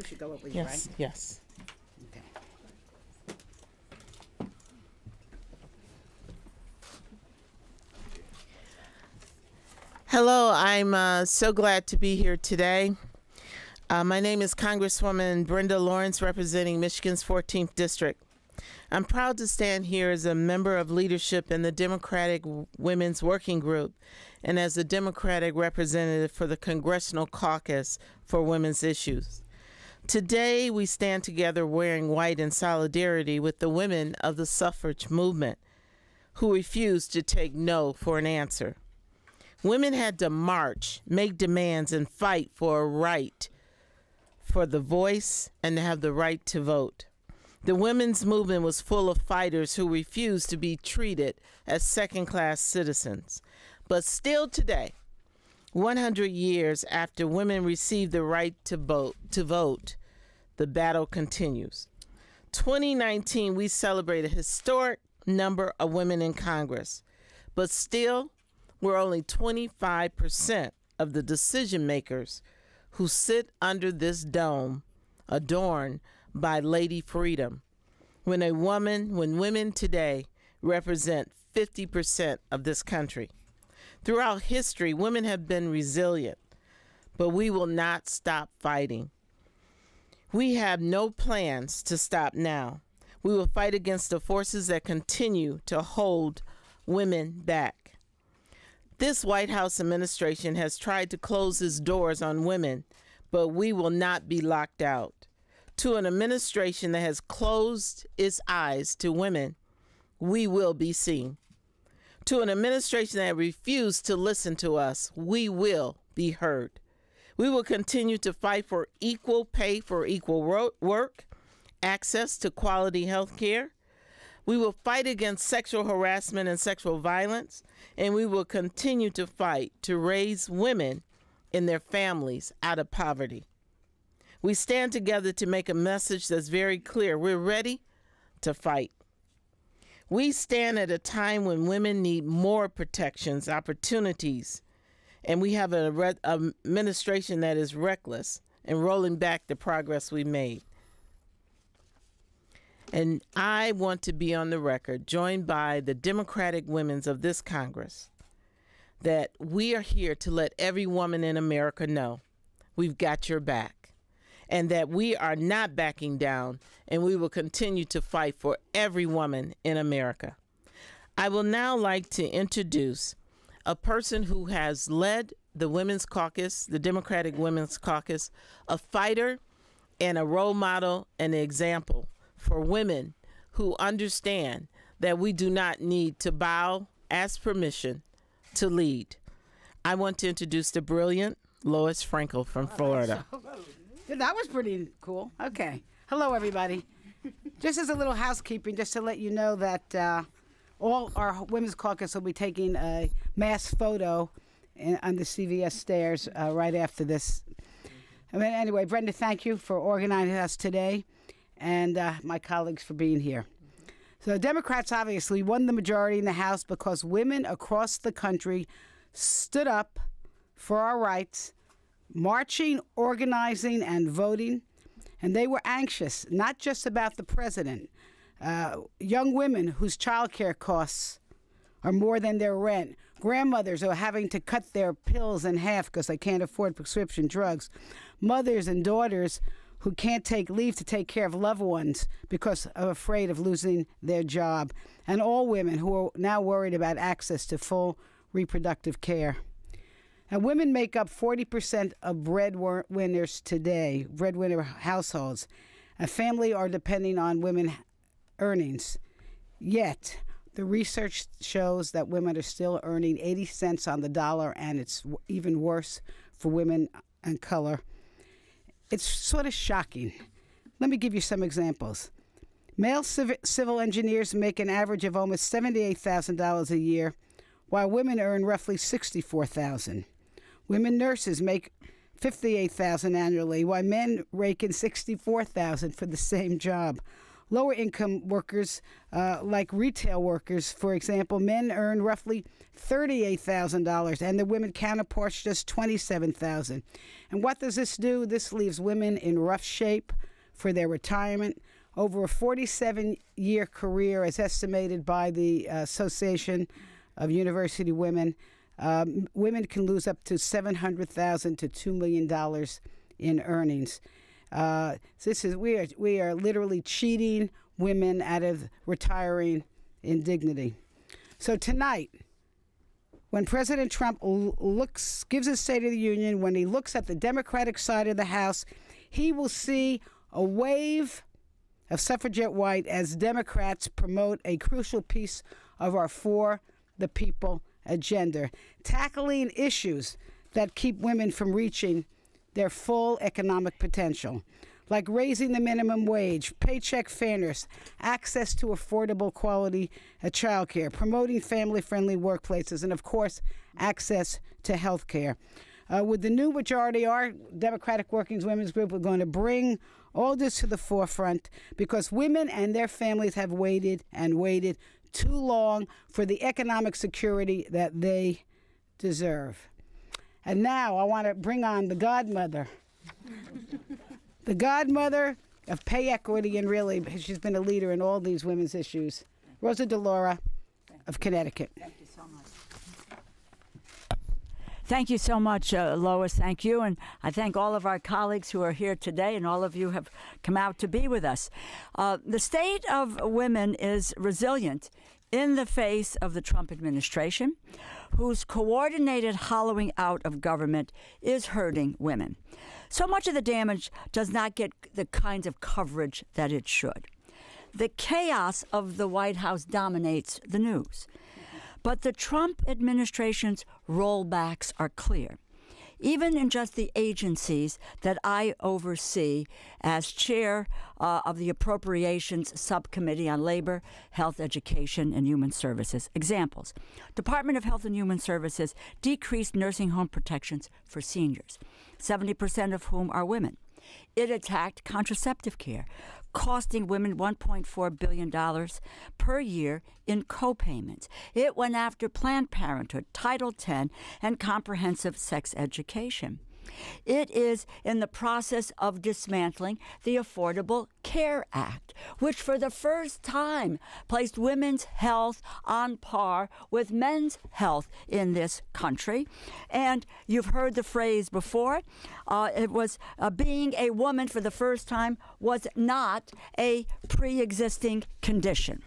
we should go over here, right? Yes. Okay. Hello, I'm so glad to be here today. My name is Congresswoman Brenda Lawrence, representing Michigan's 14th District. I'm proud to stand here as a member of leadership in the Democratic Women's Working Group and as a Democratic representative for the Congressional Caucus for Women's Issues. Today, we stand together wearing white in solidarity with the women of the suffrage movement who refused to take no for an answer. Women had to march, make demands, and fight for a right for the voice and to have the right to vote. The women's movement was full of fighters who refused to be treated as second-class citizens. But still today, 100 years after women received the right to vote, the battle continues. 2019, we celebrate a historic number of women in Congress, but still, we're only 25% of the decision makers who sit under this dome adorned by Lady Freedom, when women today represent 50% of this country. Throughout history, women have been resilient, but we will not stop fighting. We have no plans to stop now. We will fight against the forces that continue to hold women back. This White House administration has tried to close its doors on women, but we will not be locked out. To an administration that has closed its eyes to women, we will be seen. To an administration that refused to listen to us, we will be heard. We will continue to fight for equal pay for equal work, access to quality health care. We will fight against sexual harassment and sexual violence, and we will continue to fight to raise women and their families out of poverty. We stand together to make a message that's very clear. We're ready to fight. We stand at a time when women need more protections, opportunities, and we have an administration that is reckless and rolling back the progress we made. And I want to be on the record, joined by the Democratic women of this Congress, that we are here to let every woman in America know we've got your back, and that we are not backing down, and we will continue to fight for every woman in America. I will now like to introduce a person who has led the Women's Caucus, the Democratic Women's Caucus, a fighter and a role model and an example for women who understand that we do not need to bow, ask permission to lead. I want to introduce the brilliant Lois Frankel from Florida. That was pretty cool. Okay. Hello, everybody. Just as a little housekeeping, just to let you know that all our Women's Caucus will be taking a mass photo on the CVS stairs right after this. I mean, anyway, Brenda, thank you for organizing us today, and my colleagues for being here. So Democrats obviously won the majority in the House because women across the country stood up for our rights, marching, organizing, and voting. And they were anxious, not just about the president. Young women whose child care costs are more than their rent. Grandmothers who are having to cut their pills in half because they can't afford prescription drugs. Mothers and daughters who can't take leave to take care of loved ones because of afraid of losing their job. And all women who are now worried about access to full reproductive care. And women make up 40% of breadwinners today, breadwinner households. A family are depending on women earnings. Yet, the research shows that women are still earning 80 cents on the dollar, and it's even worse for women of color. It's sort of shocking. Let me give you some examples. Male civil engineers make an average of almost $78,000 a year, while women earn roughly $64,000. Women nurses make $58,000 annually, while men rake in $64,000 for the same job. lower income workers, like retail workers, for example, men earn roughly $38,000 and the women counterparts just $27,000. And what does this do? This leaves women in rough shape for their retirement. Over a 47-year career, as estimated by the Association of University Women, women can lose up to $700,000 to $2 million in earnings. We are literally cheating women out of retiring in dignity. So tonight, when President Trump gives his State of the Union, when he looks at the Democratic side of the House, he will see a wave of suffragette white as Democrats promote a crucial piece of our For the People agenda, tackling issues that keep women from reaching their full economic potential, like raising the minimum wage, paycheck fairness, access to affordable quality child care, promoting family-friendly workplaces, and, of course, access to health care. With the new majority, our Democratic Working Women's Group, we're going to bring all this to the forefront because women and their families have waited and waited too long for the economic security that they deserve. And now I want to bring on the godmother, the godmother of pay equity, and really she's been a leader in all these women's issues, Rosa DeLaura of Connecticut. Thank you so much. Thank you so much, Lois. Thank you. And I thank all of our colleagues who are here today, and all of you have come out to be with us. The state of women is resilient in the face of the Trump administration, whose coordinated hollowing out of government is hurting women. So much of the damage does not get the kinds of coverage that it should. The chaos of the White House dominates the news. But the Trump administration's rollbacks are clear. Even in just the agencies that I oversee as chair of the Appropriations Subcommittee on Labor, Health, Education, and Human Services. Examples: Department of Health and Human Services decreased nursing home protections for seniors, 70% of whom are women. It attacked contraceptive care, costing women $1.4 billion per year in co-payments. It went after Planned Parenthood, Title X, and comprehensive sex education. It is in the process of dismantling the Affordable Care Act, which for the first time placed women's health on par with men's health in this country. And you've heard the phrase before. It was being a woman for the first time was not a pre-existing condition.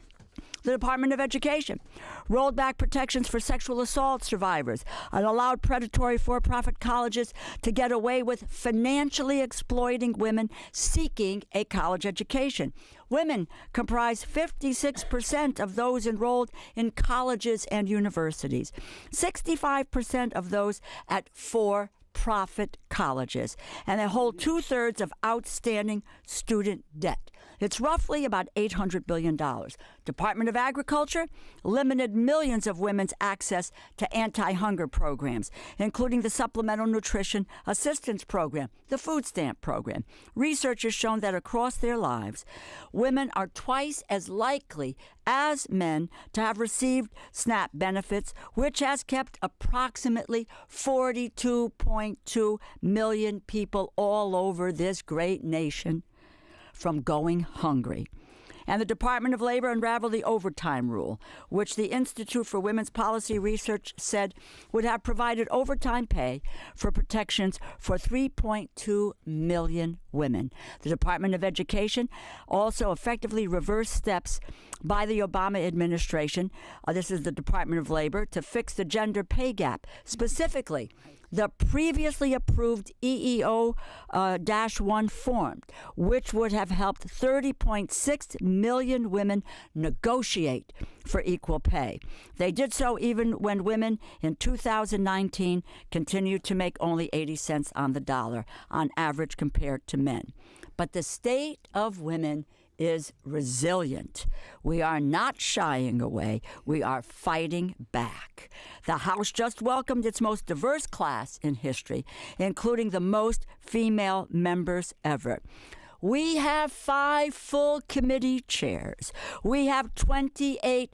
The Department of Education rolled back protections for sexual assault survivors and allowed predatory for-profit colleges to get away with financially exploiting women seeking a college education. Women comprise 56% of those enrolled in colleges and universities, 65% of those at for-profit colleges, and they hold 2/3 of outstanding student debt. It's roughly about $800 billion. Department of Agriculture limited millions of women's access to anti-hunger programs, including the Supplemental Nutrition Assistance Program, the Food Stamp Program. Research has shown that across their lives, women are twice as likely as men to have received SNAP benefits, which has kept approximately 42.2 million people all over this great nation from going hungry. And the Department of Labor unraveled the overtime rule, which the Institute for Women's Policy Research said would have provided overtime pay for protections for 3.2 million women. The Department of Education also effectively reversed steps by the Obama administration, this is the Department of Labor, to fix the gender pay gap. Specifically, the previously approved EEO-1 form, which would have helped 30.6 million women negotiate for equal pay. They did so even when women in 2019 continued to make only 80 cents on the dollar on average compared to men. But the state of women is resilient. We are not shying away. We are fighting back. The House just welcomed its most diverse class in history, including the most female members ever. We have 5 full committee chairs. We have 28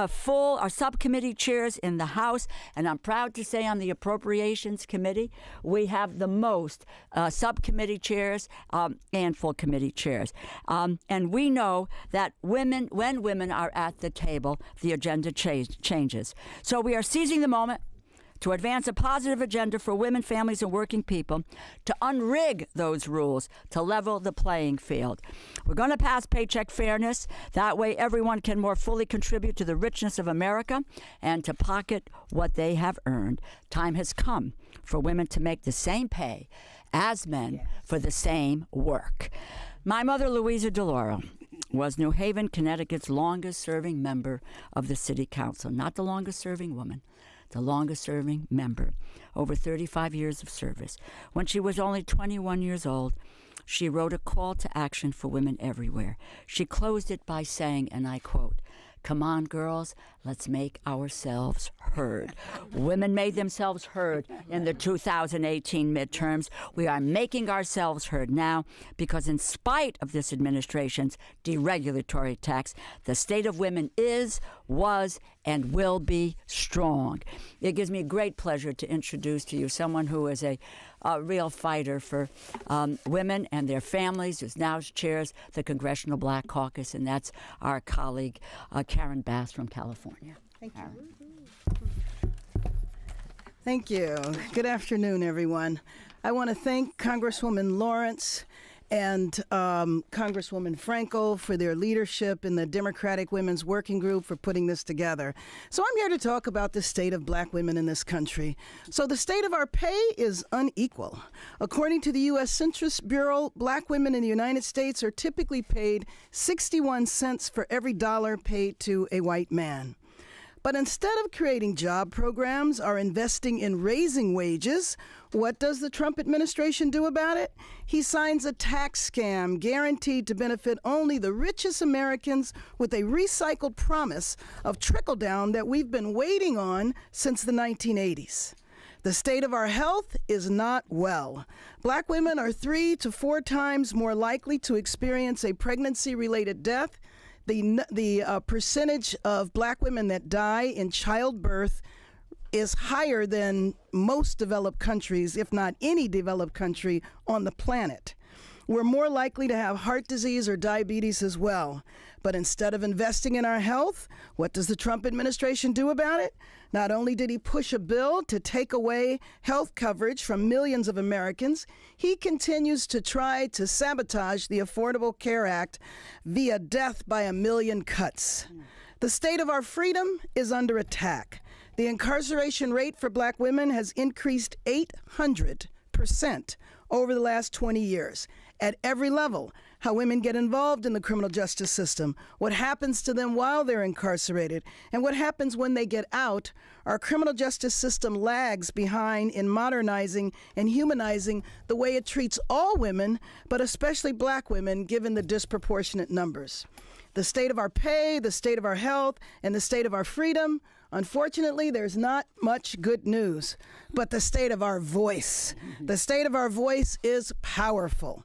full or subcommittee chairs in the House, and I'm proud to say on the Appropriations Committee, we have the most subcommittee chairs and full committee chairs. And we know that when women are at the table, the agenda changes. So we are seizing the moment to advance a positive agenda for women, families, and working people, to unrig those rules, to level the playing field. We're going to pass paycheck fairness. That way everyone can more fully contribute to the richness of America and to pocket what they have earned. Time has come for women to make the same pay as men for the same work. My mother, Louisa DeLauro, was New Haven, Connecticut's longest-serving member of the City Council. Not the longest-serving woman, the longest-serving member, over 35 years of service. When she was only 21 years old, she wrote a call to action for women everywhere. She closed it by saying, and I quote, "Come on, girls, let's make ourselves heard." Women made themselves heard in the 2018 midterms. We are making ourselves heard now because in spite of this administration's deregulatory tax, the state of women is, was, and will be strong. It gives me great pleasure to introduce to you someone who is a real fighter for women and their families, who now chairs the Congressional Black Caucus, and that's our colleague, Karen Bass from California. Thank you. Thank you. Good afternoon, everyone. I want to thank Congresswoman Lawrence and Congresswoman Frankel for their leadership in the Democratic Women's Working Group for putting this together. So I'm here to talk about the state of black women in this country. So the state of our pay is unequal. According to the U.S. Census Bureau, black women in the United States are typically paid 61 cents for every dollar paid to a white man. But instead of creating job programs or investing in raising wages, what does the Trump administration do about it? He signs a tax scam guaranteed to benefit only the richest Americans with a recycled promise of trickle-down that we've been waiting on since the 1980s. The state of our health is not well. Black women are 3 to 4 times more likely to experience a pregnancy-related death. The percentage of black women that die in childbirth is higher than most developed countries, if not any developed country on the planet. We're more likely to have heart disease or diabetes as well. But instead of investing in our health, what does the Trump administration do about it? Not only did he push a bill to take away health coverage from millions of Americans, he continues to try to sabotage the Affordable Care Act via death by a million cuts. The state of our freedom is under attack. The incarceration rate for black women has increased 800% over the last 20 years. At every level, how women get involved in the criminal justice system, what happens to them while they're incarcerated, and what happens when they get out. Our criminal justice system lags behind in modernizing and humanizing the way it treats all women, but especially black women, given the disproportionate numbers. The state of our pay, the state of our health, and the state of our freedom. Unfortunately, there's not much good news, but the state of our voice. The state of our voice is powerful.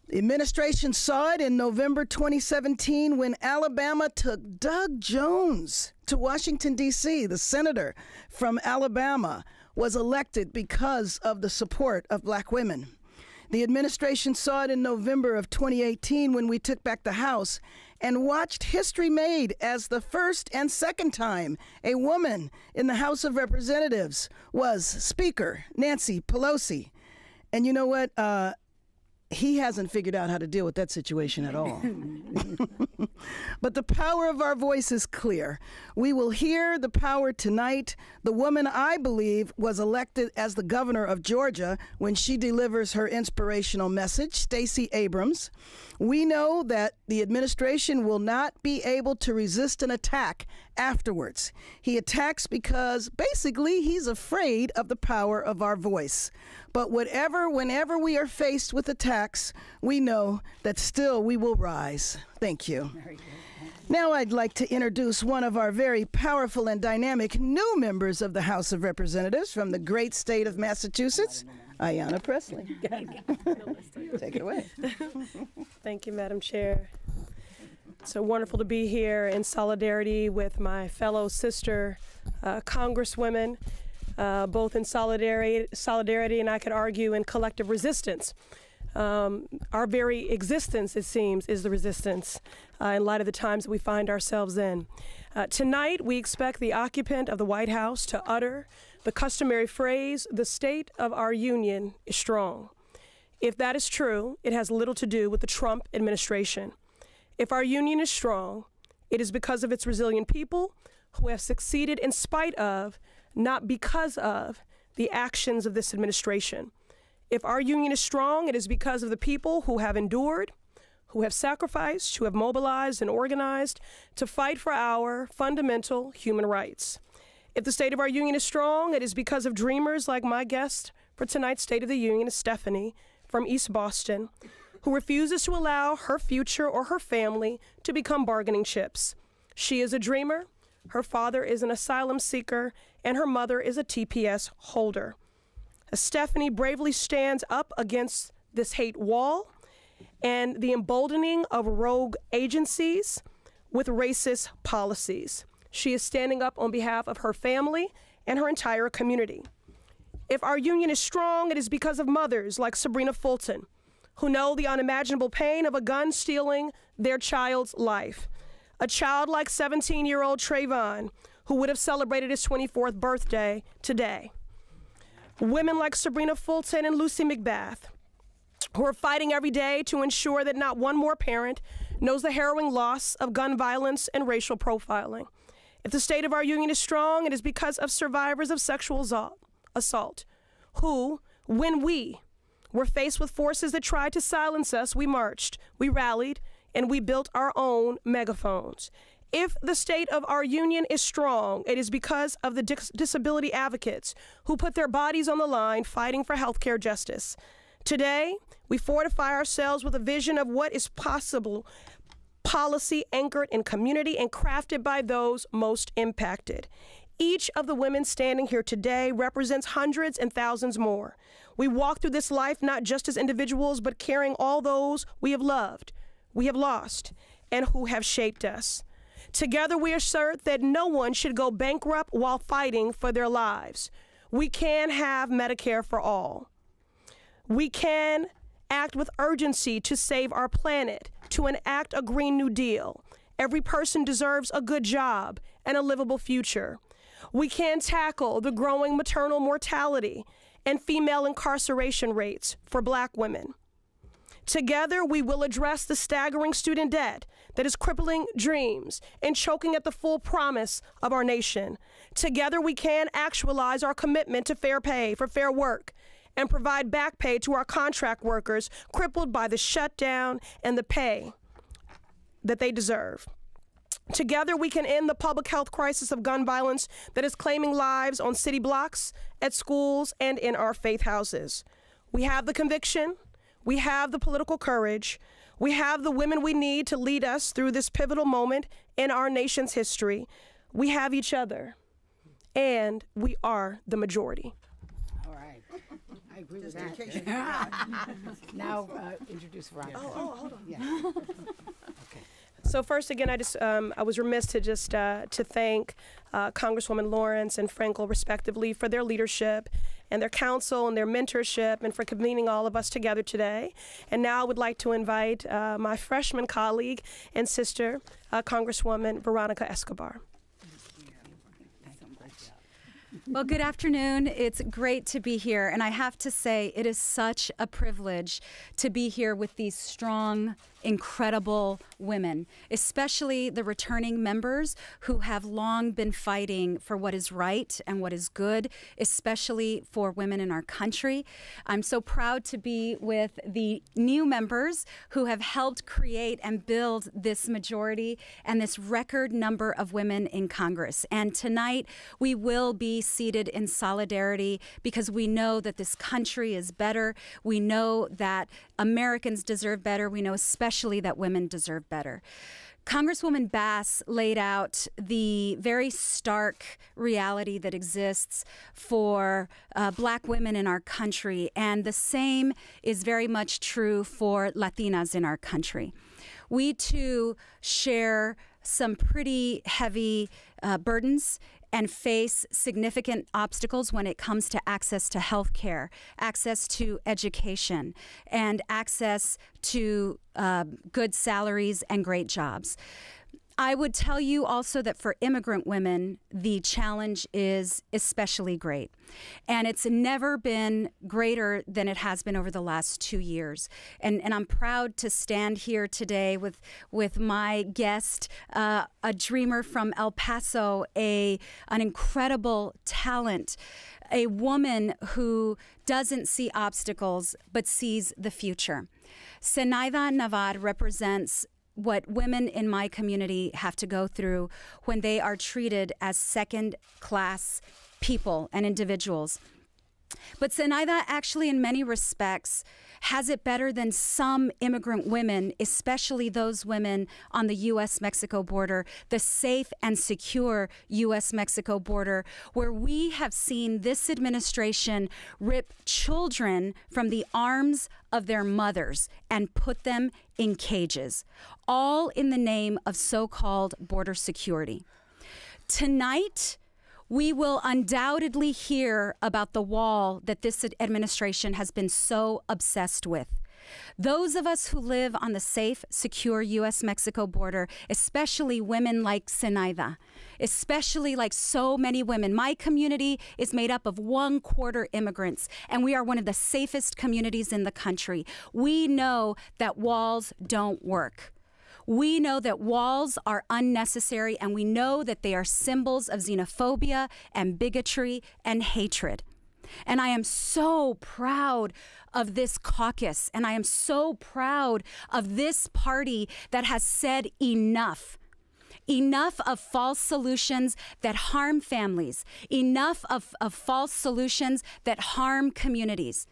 The administration saw it in November 2017 when Alabama took Doug Jones to Washington, D.C. The senator from Alabama was elected because of the support of black women. The administration saw it in November of 2018 when we took back the House and watched history made as the first and second time a woman in the House of Representatives was Speaker Nancy Pelosi. And you know what? He hasn't figured out how to deal with that situation at all. But the power of our voice is clear. We will hear the power tonight. The woman I believe was elected as the governor of Georgia when she delivers her inspirational message, Stacey Abrams. We know that the administration will not be able to resist an attack afterwards. He attacks because basically he's afraid of the power of our voice. But whenever we are faced with attacks, we know that still we will rise. Thank you. Very good. Now I'd like to introduce one of our very powerful and dynamic new members of the House of Representatives from the great state of Massachusetts, Ayanna Pressley. Take it away. Thank you, Madam Chair. It's so wonderful to be here in solidarity with my fellow sister congresswomen, both in solidarity and I could argue in collective resistance. Our very existence, it seems, is the resistance in light of the times that we find ourselves in. Tonight, we expect the occupant of the White House to utter the customary phrase, "The state of our union is strong." If that is true, it has little to do with the Trump administration. If our union is strong, it is because of its resilient people who have succeeded in spite of, not because of, the actions of this administration. If our union is strong, it is because of the people who have endured, who have sacrificed, who have mobilized and organized to fight for our fundamental human rights. If the state of our union is strong, it is because of dreamers like my guest for tonight's State of the Union, Stephanie from East Boston, who refuses to allow her future or her family to become bargaining chips. She is a dreamer, her father is an asylum seeker, and her mother is a TPS holder. As Stephanie bravely stands up against this hate wall and the emboldening of rogue agencies with racist policies. She is standing up on behalf of her family and her entire community. If our union is strong, it is because of mothers like Sabrina Fulton, who know the unimaginable pain of a gun stealing their child's life. A child like 17-year-old Trayvon, who would have celebrated his 24th birthday today. Women like Sabrina Fulton and Lucy McBath, who are fighting every day to ensure that not one more parent knows the harrowing loss of gun violence and racial profiling. If the state of our union is strong, it is because of survivors of sexual assault, who, when we were faced with forces that tried to silence us, we marched, we rallied, and we built our own megaphones. If the state of our union is strong, it is because of the disability advocates who put their bodies on the line fighting for healthcare justice. Today, we fortify ourselves with a vision of what is possible, policy anchored in community and crafted by those most impacted. Each of the women standing here today represents hundreds and thousands more. We walk through this life not just as individuals, but carrying all those we have loved, we have lost, and who have shaped us. Together, we assert that no one should go bankrupt while fighting for their lives. We can have Medicare for all. We can act with urgency to save our planet, to enact a Green New Deal. Every person deserves a good job and a livable future. We can tackle the growing maternal mortality and female incarceration rates for Black women. Together, we will address the staggering student debt that is crippling dreams and choking at the full promise of our nation. Together, we can actualize our commitment to fair pay for fair work and provide back pay to our contract workers crippled by the shutdown and the pay that they deserve. Together, we can end the public health crisis of gun violence that is claiming lives on city blocks, at schools, and in our faith houses. We have the conviction, we have the political courage, we have the women we need to lead us through this pivotal moment in our nation's history. We have each other, and we are the majority. All right. I agree with that. Now, introduce Veronica. Oh, hold on. Yeah. Okay. So first, again, I was remiss to just to thank Congresswoman Lawrence and Frankel, respectively, for their leadership and their counsel and their mentorship and for convening all of us together today. And now I would like to invite my freshman colleague and sister, Congresswoman Veronica Escobar. Well, good afternoon. It's great to be here. And I have to say, it is such a privilege to be here with these strong, incredible women, especially the returning members who have long been fighting for what is right and what is good, especially for women in our country. I'm so proud to be with the new members who have helped create and build this majority and this record number of women in Congress. And tonight, we will be seated in solidarity because we know that this country is better. We know that Americans deserve better. We know especially that women deserve better. Congresswoman Bass laid out the very stark reality that exists for Black women in our country, and the same is very much true for Latinas in our country. We too share some pretty heavy burdens and face significant obstacles when it comes to access to health care, access to education, and access to good salaries and great jobs. I would tell you also that for immigrant women, the challenge is especially great. And it's never been greater than it has been over the last 2 years. And I'm proud to stand here today with my guest, a dreamer from El Paso, an incredible talent, a woman who doesn't see obstacles but sees the future. Zenaida Navad represents what women in my community have to go through when they are treated as second-class people and individuals. But Zenaida actually, in many respects, has it better than some immigrant women, especially those women on the U.S.-Mexico border, the safe and secure U.S.-Mexico border, where we have seen this administration rip children from the arms of their mothers and put them in cages, all in the name of so-called border security. Tonight, we will undoubtedly hear about the wall that this administration has been so obsessed with. Those of us who live on the safe, secure U.S.-Mexico border, especially women like Zenaida, especially like so many women. My community is made up of 1/4 immigrants, and we are one of the safest communities in the country. We know that walls don't work. We know that walls are unnecessary, and we know that they are symbols of xenophobia and bigotry and hatred. And I am so proud of this caucus, and I am so proud of this party that has said enough. Enough of false solutions that harm families. Enough of false solutions that harm communities.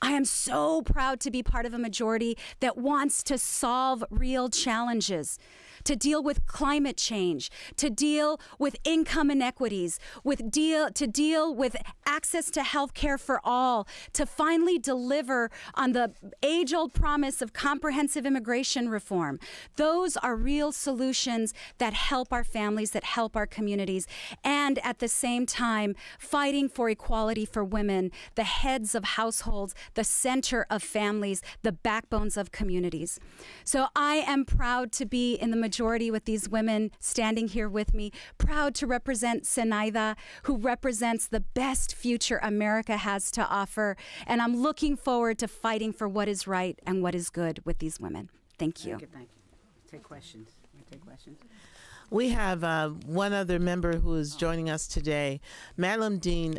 I am so proud to be part of a majority that wants to solve real challenges, to deal with climate change, to deal with income inequities, to deal with access to health care for all, to finally deliver on the age-old promise of comprehensive immigration reform. Those are real solutions that help our families, that help our communities, and at the same time, fighting for equality for women, the heads of households, the center of families, the backbones of communities. So I am proud to be in the majority with these women standing here with me, proud to represent Zenaida, who represents the best future America has to offer. And I'm looking forward to fighting for what is right and what is good with these women. Thank you. Thank you. Take questions. Take questions. We have one other member who is joining us today. Madeline Dean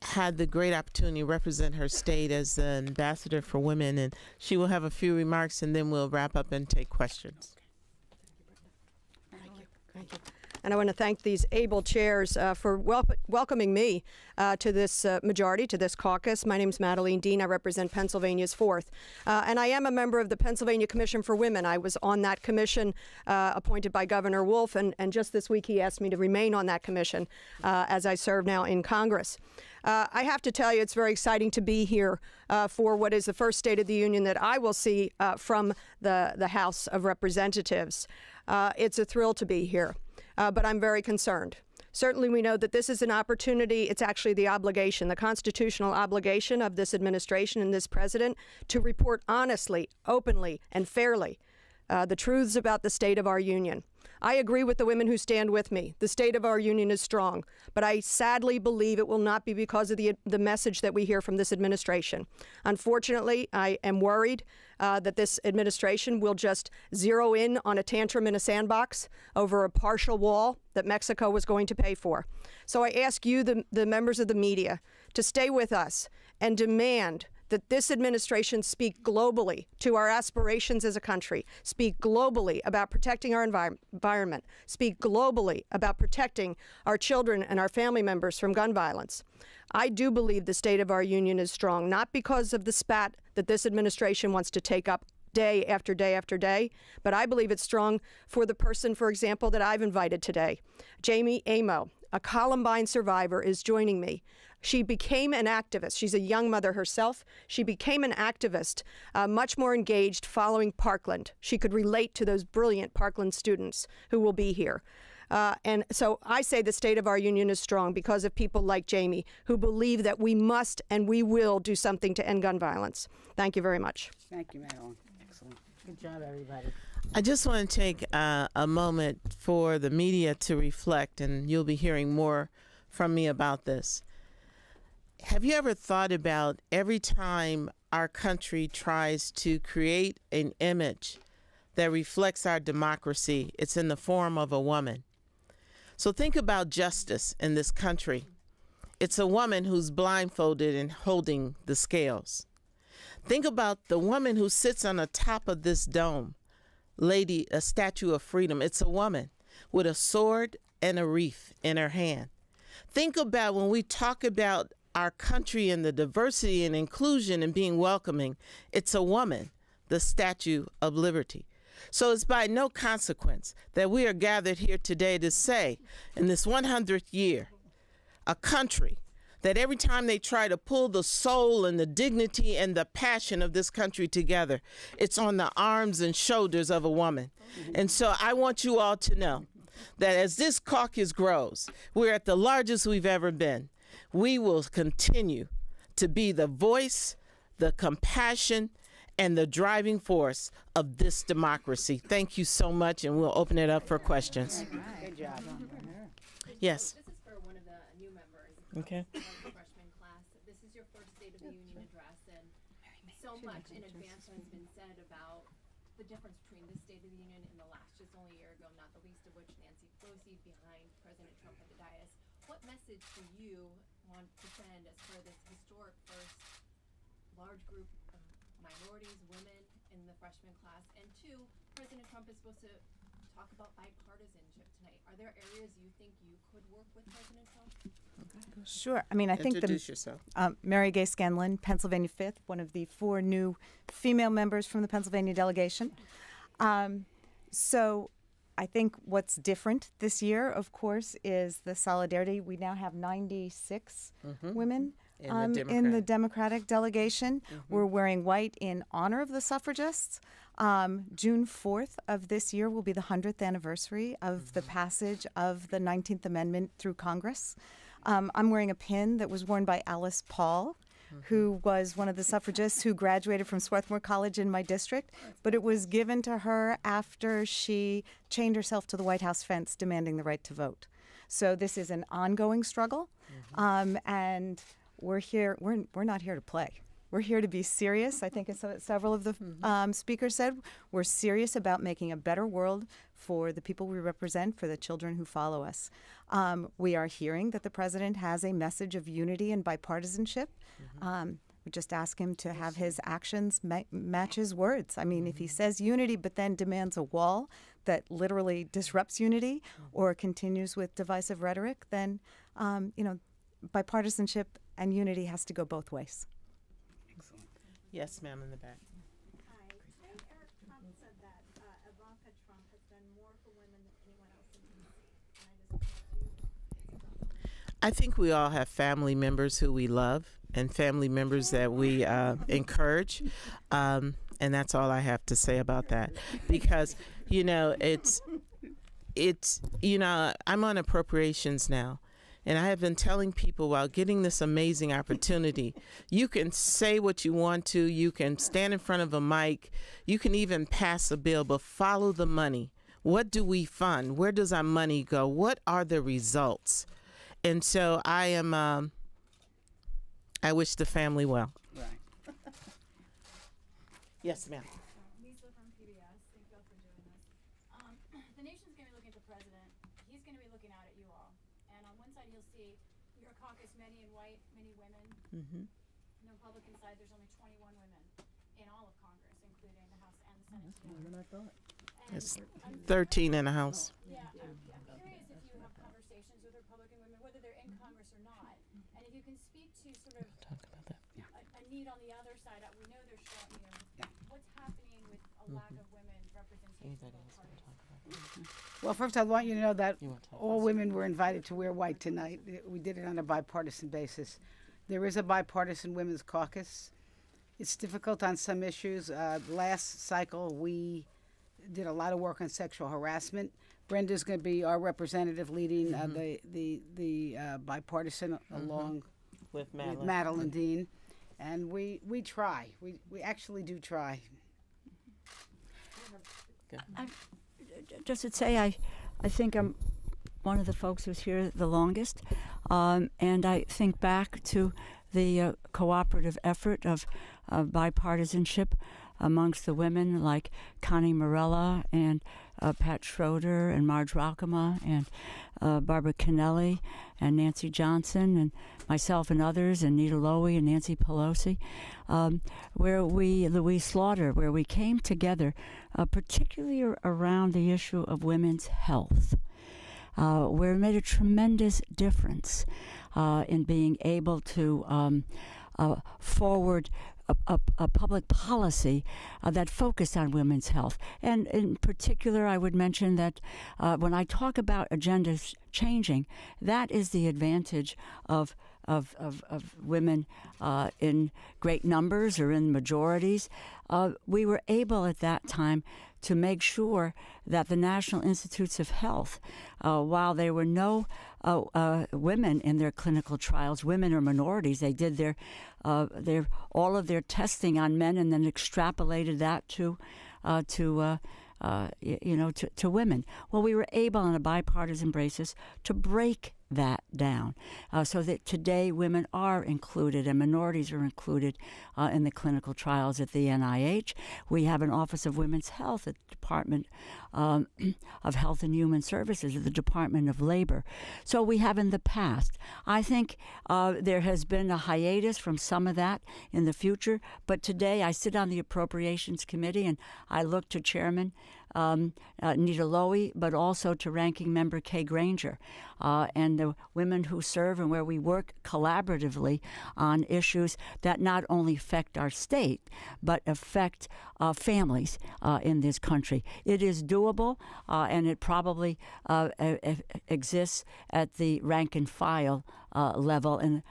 had the great opportunity to represent her state as the ambassador for women, and she will have a few remarks, and then we'll wrap up and take questions. Thank you. And I want to thank these able chairs for welcoming me to this majority, to this caucus. My name is Madeline Dean. I represent Pennsylvania's 4th. And I am a member of the Pennsylvania Commission for Women. I was on that commission appointed by Governor Wolf, and just this week he asked me to remain on that commission as I serve now in Congress. I have to tell you, it's very exciting to be here for what is the first State of the Union that I will see from the House of Representatives. It's a thrill to be here, but I'm very concerned. Certainly we know that this is an opportunity, it's actually the obligation, the constitutional obligation of this administration and this president to report honestly, openly, and fairly the truths about the state of our union. I agree with the women who stand with me. The state of our union is strong, but I sadly believe it will not be because of the message that we hear from this administration. Unfortunately, I am worried that this administration will just zero in on a tantrum in a sandbox over a partial wall that Mexico was going to pay for. So I ask you, the members of the media, to stay with us and demand that this administration speak globally to our aspirations as a country, speak globally about protecting our environment, speak globally about protecting our children and our family members from gun violence. I do believe the state of our union is strong, not because of the spat that this administration wants to take up day after day after day, but I believe it's strong for the person, for example, that I've invited today. Jamie Amo, a Columbine survivor, is joining me. She became an activist. She's a young mother herself. She became an activist, much more engaged following Parkland. She could relate to those brilliant Parkland students who will be here. And so I say the state of our union is strong because of people like Jamie, who believe that we must and we will do something to end gun violence. Thank you very much. Thank you, Madeline. Excellent. Good job, everybody. I just want to take a moment for the media to reflect, and you'll be hearing more from me about this. Have you ever thought about every time our country tries to create an image that reflects our democracy, it's in the form of a woman? So think about justice in this country. It's a woman who's blindfolded and holding the scales. Think about the woman who sits on the top of this dome, a Statue of Freedom. It's a woman with a sword and a wreath in her hand. Think about when we talk about our country and the diversity and inclusion and being welcoming, it's a woman, the Statue of Liberty. So it's by no consequence that we are gathered here today to say, in this 100th year, a country that every time they try to pull the soul and the dignity and the passion of this country together, it's on the arms and shoulders of a woman. And so I want you all to know that as this caucus grows, we're at the largest we've ever been. We will continue to be the voice, the compassion, and the driving force of this democracy. Thank you so much, and we'll open it up for questions. Good job. Yes. This is for one of the new members Okay. of the freshman class. This is your first State of the Union address, and so much in advance has been said about the difference between this State of the Union and the last, just only a year ago, not the least of which Nancy Pelosi behind President Trump at the dais. What message do you want to send as for this historic first large group of minorities, women in the freshman class? And two, President Trump is supposed to talk about bipartisanship tonight. Are there areas you think you could work with President Trump? Sure. I mean, I think Introduce yourself. Mary Gay Scanlon, Pennsylvania 5th, one of the 4 new female members from the Pennsylvania delegation. So I think what's different this year, of course, is the solidarity. We now have 96 women in the Democratic delegation. We're wearing white in honor of the suffragists. June 4th of this year will be the 100th anniversary of the passage of the 19th Amendment through Congress. I'm wearing a pin that was worn by Alice Paul, who was one of the suffragists who graduated from Swarthmore College in my district, but it was given to her after she chained herself to the White House fence demanding the right to vote. So this is an ongoing struggle, and we're here. We're not here to play. We're here to be serious. I think as several of the speakers said, we're serious about making a better world for the people we represent, for the children who follow us. We are hearing that the president has a message of unity and bipartisanship. We just ask him to have his actions match his words. I mean, if he says unity but then demands a wall that literally disrupts unity or continues with divisive rhetoric, then, bipartisanship and unity has to go both ways. Yes, ma'am, in the back. Hi. Today, Eric Trump said that Ivanka Trump has done more for women than anyone else in D.C. And I just I think we all have family members who we love and family members that we encourage. And that's all I have to say about that. Because, I'm on appropriations now. And I have been telling people while getting this amazing opportunity, you can say what you want to, you can stand in front of a mic, you can even pass a bill, but follow the money. What do we fund? Where does our money go? What are the results? And so I wish the family well. Right. Yes, ma'am. Lisa from PBS. Thank you all for doing this. The nation's going to be looking at the president. He's going to be looking out at you all. And on one side, you'll see your caucus, many in white, many women. On the Republican side, there's only 21 women in all of Congress, including the House and the Senate. More than I thought. It's 13 in the House. Yeah, I'm curious if you have conversations with Republican women, whether they're in Congress or not, and if you can speak to sort of a need on the other side. We know there's strong, what's happening with a lack of women representation in both parties? Well, first I want you to know that all women were invited to wear white tonight. We did it on a bipartisan basis. There is a bipartisan women's caucus. It's difficult on some issues. Last cycle, we did a lot of work on sexual harassment. Brenda's going to be our representative leading the bipartisan along with Madeline Dean. And we try. We actually do try. Just to say, I think I'm one of the folks who's here the longest, and I think back to the cooperative effort of bipartisanship amongst the women like Connie Morella and Pat Schroeder and Marge Ralkema and Barbara Kennelly and Nancy Johnson and myself and others and Nita Lowey and Nancy Pelosi, Louise Slaughter, where we came together particularly around the issue of women's health, where it made a tremendous difference in being able to forward a public policy that focused on women's health. And in particular, I would mention that when I talk about agendas changing, that is the advantage of women in great numbers or in majorities. We were able at that time to make sure that the National Institutes of Health, while there were no women in their clinical trials, women or minorities, they did all of their testing on men and then extrapolated that to women. Well, we were able on a bipartisan basis to break that down so that today women are included and minorities are included in the clinical trials at the NIH. We have an Office of Women's Health at the Department of Health and Human Services at the Department of Labor. So we have in the past. I think there has been a hiatus from some of that in the future, but today I sit on the Appropriations Committee and I look to Chairman Nita Lowey, but also to Ranking Member Kay Granger, and the women who serve and where we work collaboratively on issues that not only affect our state, but affect families in this country. It is doable, and it probably exists at the rank and file level in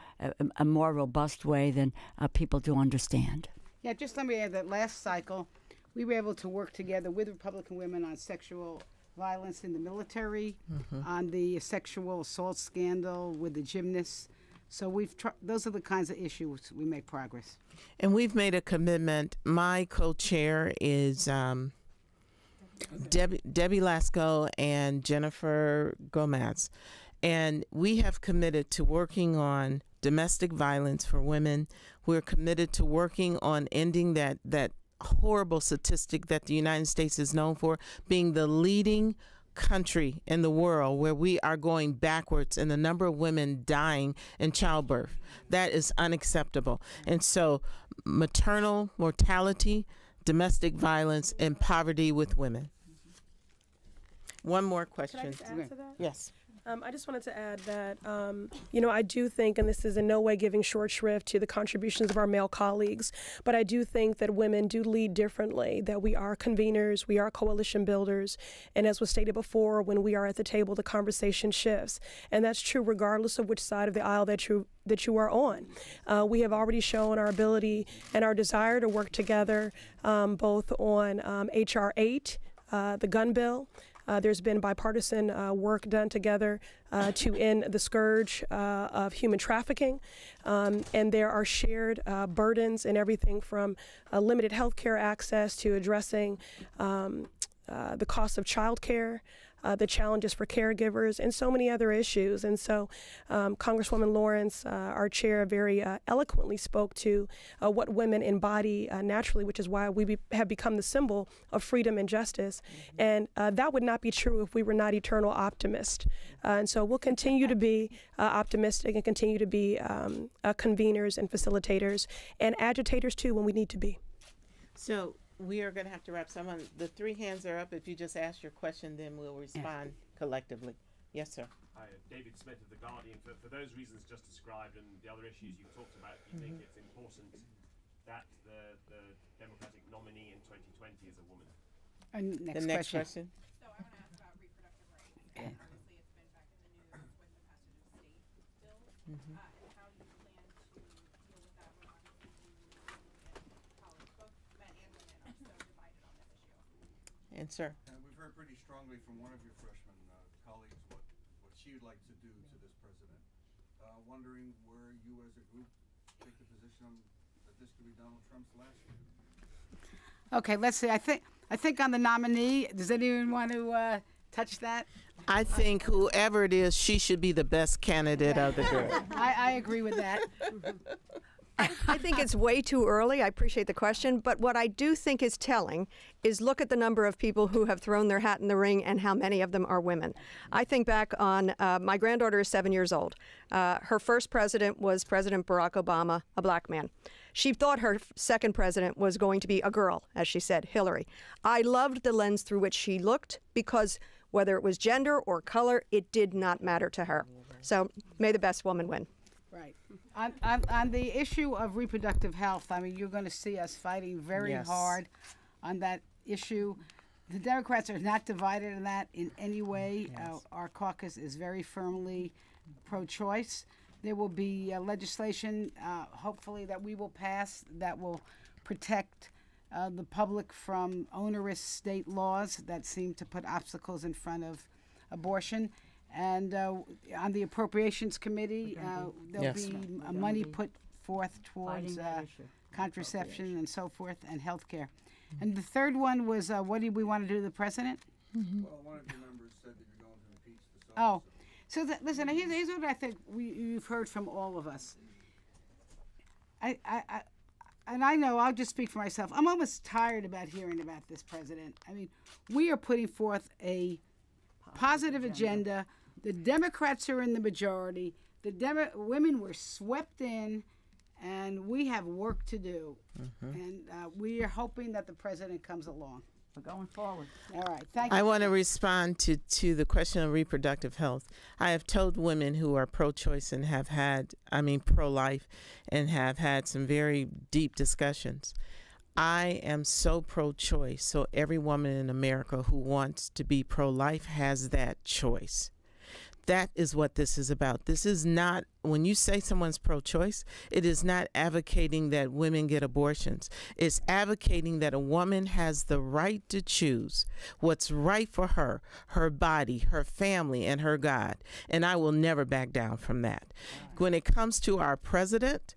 a more robust way than people do understand. Yeah, just let me add that last cycle, we were able to work together with Republican women on sexual violence in the military, on the sexual assault scandal with the gymnasts. So those are the kinds of issues we make progress. And we've made a commitment. My co-chair is Debbie Lasco and Jennifer Gomez. And we have committed to working on domestic violence for women. We're committed to working on ending that horrible statistic that the United States is known for, being the leading country in the world where we are going backwards in the number of women dying in childbirth. That is unacceptable. And so maternal mortality, domestic violence, and poverty with women. One more question. Can I just add to that? Yes. I just wanted to add that, I do think, and this is in no way giving short shrift to the contributions of our male colleagues, but I do think that women do lead differently, that we are conveners, we are coalition builders, and as was stated before, when we are at the table, the conversation shifts. And that's true regardless of which side of the aisle that you are on. We have already shown our ability and our desire to work together, both on H.R. 8, the gun bill. There's been bipartisan work done together to end the scourge of human trafficking. And there are shared burdens in everything from limited health care access to addressing the cost of child care, the challenges for caregivers, and so many other issues. And so Congresswoman Lawrence, our chair, very eloquently spoke to what women embody naturally, which is why we have become the symbol of freedom and justice. And that would not be true if we were not eternal optimists. And so we'll continue to be optimistic and continue to be conveners and facilitators and agitators too when we need to be. So we are going to have to wrap. Someone, the three hands are up. If you just ask your question, then we'll respond collectively. Yes, sir. Hi, David Smith of The Guardian. For those reasons just described and the other issues you talked about, do you think it's important that the Democratic nominee in 2020 is a woman? The next question. So I want to ask about reproductive rights. And obviously, it's been back in the news with the passage of state bills. And how you plan to deal with that when obviously colleagues, both men and women, are so divided on this issue. And sir. We've heard pretty strongly from one of your freshman colleagues what she would like to do to this president. Wondering where you as a group take the position that this could be Donald Trump's last year. Okay, let's see. I think on the nominee, does anyone want to touch that? I think whoever it is, she should be the best candidate of the group. I agree with that. I think it's way too early. I appreciate the question, but what I do think is telling is look at the number of people who have thrown their hat in the ring and how many of them are women. I think back on my granddaughter is 7 years old. Her first president was President Barack Obama, a black man. She thought her second president was going to be a girl, as she said, Hillary. I loved the lens through which she looked because whether it was gender or color, it did not matter to her. So may the best woman win. Right. On the issue of reproductive health, I mean, you're going to see us fighting very hard on that issue. The Democrats are not divided on that in any way. Our caucus is very firmly pro-choice. There will be legislation, hopefully, that we will pass that will protect the public from onerous state laws that seem to put obstacles in front of abortion. And on the Appropriations Committee, there'll be money put forth towards contraception and so forth, and health care. And the third one was, what do we want to do to the president? Well, one of your members said that you're going to impeach the Suffolk. So listen, here's what I think you've heard from all of us. And I know, I'll just speak for myself, I'm almost tired about hearing about this president. I mean, we are putting forth a positive agenda. The Democrats are in the majority. The women were swept in, and we have work to do. And we are hoping that the president comes along. We're going forward. All right, thank you. I want to respond to the question of reproductive health. I have told women who are pro-choice and have had, pro-life, and have had some very deep discussions. I am so pro-choice, so every woman in America who wants to be pro-life has that choice. That is what this is about. This is not, when you say someone's pro-choice, it is not advocating that women get abortions. It's advocating that a woman has the right to choose what's right for her, her body, her family, and her God. And I will never back down from that. When it comes to our president,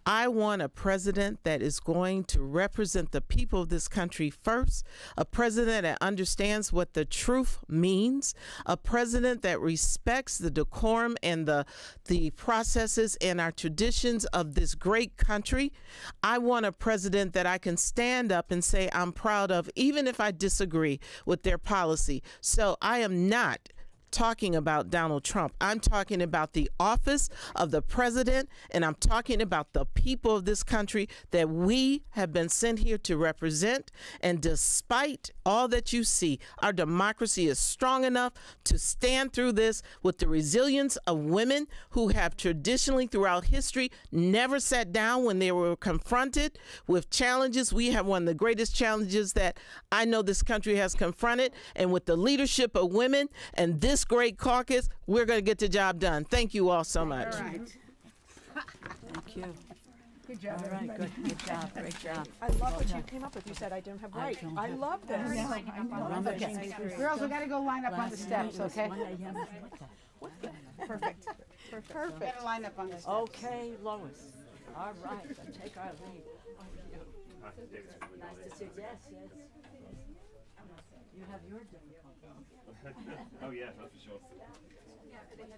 I want a president that is going to represent the people of this country first, a president that understands what the truth means, a president that respects the decorum and the processes and our traditions of this great country. I want a president that I can stand up and say I'm proud of, even if I disagree with their policy. So I am not talking about Donald Trump. I'm talking about the office of the president, and I'm talking about the people of this country that we have been sent here to represent. And despite all that you see, our democracy is strong enough to stand through this with the resilience of women who have traditionally throughout history never sat down when they were confronted with challenges. We have one of the greatest challenges that I know this country has confronted, and with the leadership of women and this great caucus, we're going to get the job done. Thank you all so much. All right. Thank you. Good job. All right, good job, great job. I love what you came up with. You said I didn't have right. I love this. Okay. Girls, we got to go line up on the steps, okay? Perfect. Perfect. We got to line up on the steps. Okay, Lois. All right, let's take our lead. Nice to see you. Yes. You have your difficulty. Oh yeah, that's for sure. Yeah, they have